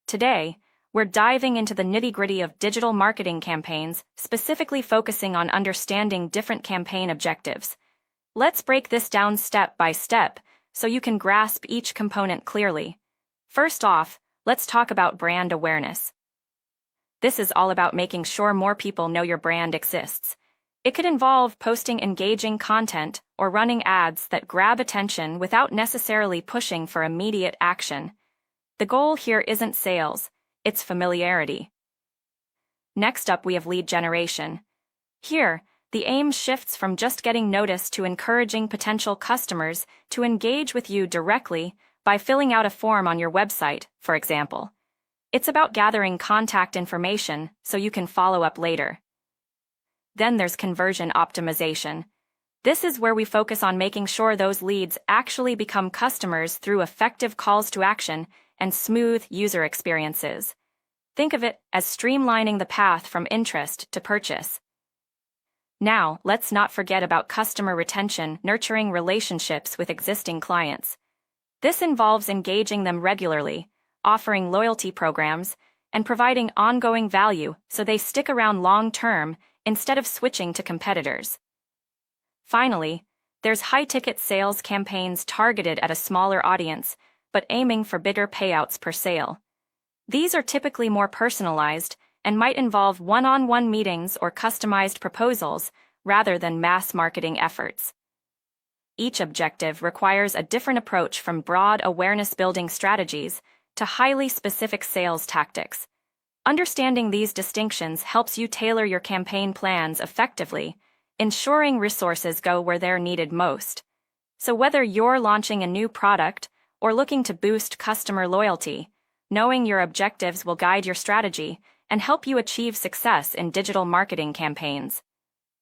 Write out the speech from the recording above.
Today, we're diving into the nitty-gritty of digital marketing campaigns, specifically focusing on understanding different campaign objectives. Let's break this down step by step so you can grasp each component clearly. First off, let's talk about brand awareness. This is all about making sure more people know your brand exists. It could involve posting engaging content or running ads that grab attention without necessarily pushing for immediate action. The goal here isn't sales, it's familiarity. Next up, we have lead generation. Here, the aim shifts from just getting noticed to encouraging potential customers to engage with you directly by filling out a form on your website, for example. It's about gathering contact information so you can follow up later. Then there's conversion optimization. This is where we focus on making sure those leads actually become customers through effective calls to action and smooth user experiences. Think of it as streamlining the path from interest to purchase. Now, let's not forget about customer retention, nurturing relationships with existing clients. This involves engaging them regularly, offering loyalty programs, and providing ongoing value so they stick around long-term instead of switching to competitors. Finally, there's high-ticket sales campaigns targeted at a smaller audience, but aiming for bigger payouts per sale. These are typically more personalized and might involve one-on-one meetings or customized proposals rather than mass marketing efforts. Each objective requires a different approach, from broad awareness-building strategies to highly specific sales tactics. Understanding these distinctions helps you tailor your campaign plans effectively, ensuring resources go where they're needed most. So whether you're launching a new product or looking to boost customer loyalty, knowing your objectives will guide your strategy and help you achieve success in digital marketing campaigns.